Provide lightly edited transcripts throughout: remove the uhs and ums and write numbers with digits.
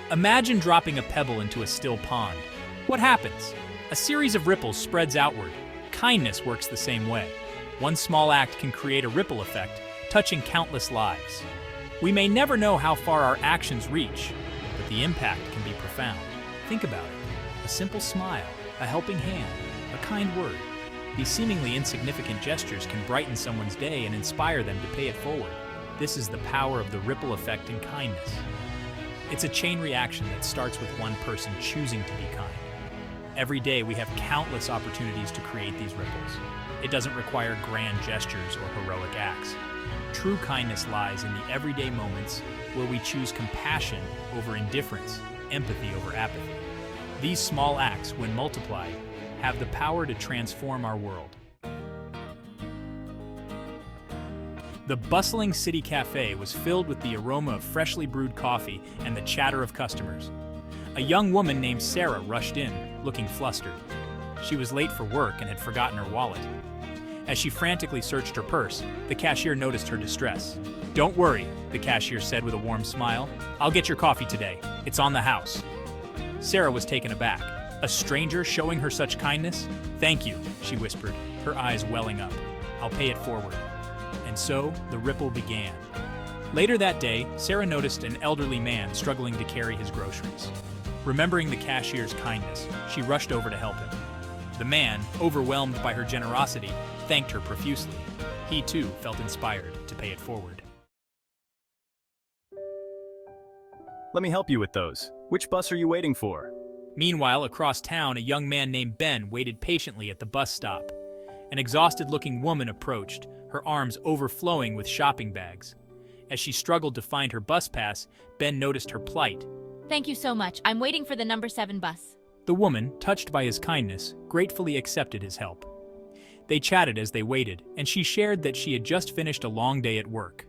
Imagine dropping a pebble into a still pond. What happens? A series of ripples spreads outward. Kindness works the same way. One small act can create a ripple effect, touching countless lives. We may never know how far our actions reach, but the impact can be profound. Think about it. A simple smile, a helping hand, a kind word. These seemingly insignificant gestures can brighten someone's day and inspire them to pay it forward. This is the power of the ripple effect in kindness. It's a chain reaction that starts with one person choosing to be kind. Every day we have countless opportunities to create these ripples. It doesn't require grand gestures or heroic acts. True kindness lies in the everyday moments where we choose compassion over indifference, empathy over apathy. These small acts, when multiplied, have the power to transform our world. The bustling city cafe was filled with the aroma of freshly brewed coffee and the chatter of customers. A young woman named Sarah rushed in, looking flustered. She was late for work and had forgotten her wallet. As she frantically searched her purse, the cashier noticed her distress. "Don't worry," the cashier said with a warm smile. "I'll get your coffee today. It's on the house." Sarah was taken aback. A stranger showing her such kindness? "Thank you," she whispered, her eyes welling up. "I'll pay it forward." And so, the ripple began. Later that day, Sarah noticed an elderly man struggling to carry his groceries. Remembering the cashier's kindness, she rushed over to help him. The man, overwhelmed by her generosity, thanked her profusely. He too felt inspired to pay it forward. Let me help you with those. Which bus are you waiting for? Meanwhile, across town, a young man named Ben waited patiently at the bus stop. An exhausted-looking woman approached, her arms overflowing with shopping bags. As she struggled to find her bus pass, Ben noticed her plight. Thank you so much. I'm waiting for the number 7 bus. The woman, touched by his kindness, gratefully accepted his help. They chatted as they waited, and she shared that she had just finished a long day at work.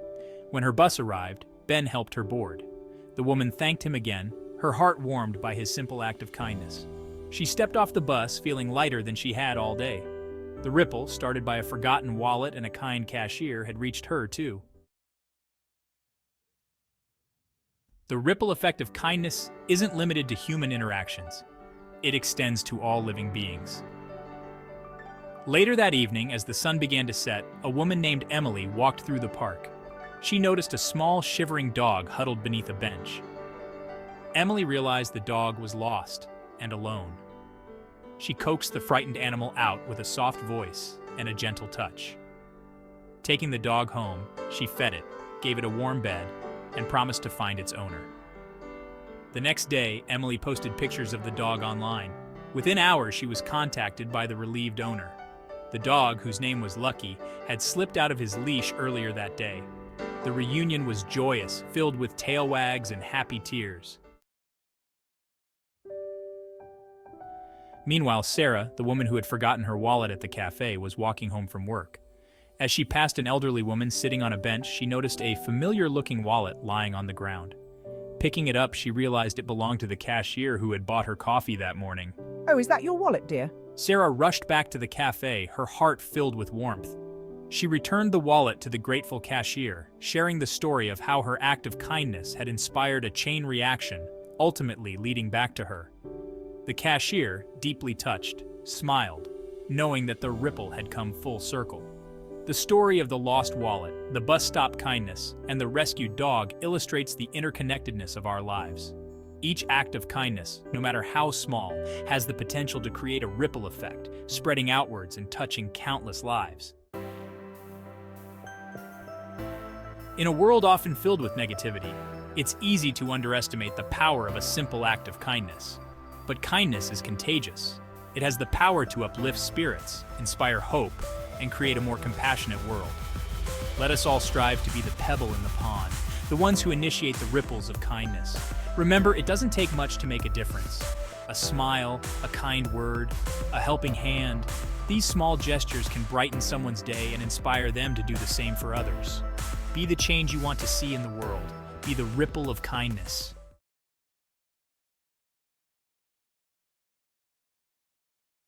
When her bus arrived, Ben helped her board. The woman thanked him again, her heart warmed by his simple act of kindness. She stepped off the bus feeling lighter than she had all day. The ripple, started by a forgotten wallet and a kind cashier, had reached her too. The ripple effect of kindness isn't limited to human interactions. It extends to all living beings. Later that evening, as the sun began to set, a woman named Emily walked through the park. She noticed a small, shivering dog huddled beneath a bench. Emily realized the dog was lost and alone. She coaxed the frightened animal out with a soft voice and a gentle touch. Taking the dog home, she fed it, gave it a warm bed, and promised to find its owner. The next day, Emily posted pictures of the dog online. Within hours, she was contacted by the relieved owner. The dog, whose name was Lucky, had slipped out of his leash earlier that day. The reunion was joyous, filled with tail wags and happy tears. Meanwhile, Sarah, the woman who had forgotten her wallet at the cafe, was walking home from work. As she passed an elderly woman sitting on a bench, she noticed a familiar-looking wallet lying on the ground. Picking it up, she realized it belonged to the cashier who had bought her coffee that morning. "Oh, is that your wallet, dear?" Sarah rushed back to the cafe, her heart filled with warmth. She returned the wallet to the grateful cashier, sharing the story of how her act of kindness had inspired a chain reaction, ultimately leading back to her. The cashier, deeply touched, smiled, knowing that the ripple had come full circle. The story of the lost wallet, the bus stop kindness, and the rescued dog illustrates the interconnectedness of our lives. Each act of kindness, no matter how small, has the potential to create a ripple effect, spreading outwards and touching countless lives. In a world often filled with negativity, it's easy to underestimate the power of a simple act of kindness. But kindness is contagious. It has the power to uplift spirits, inspire hope, and create a more compassionate world. Let us all strive to be the pebble in the pond, the ones who initiate the ripples of kindness. Remember, it doesn't take much to make a difference. A smile, a kind word, a helping hand. These small gestures can brighten someone's day and inspire them to do the same for others. Be the change you want to see in the world. Be the ripple of kindness.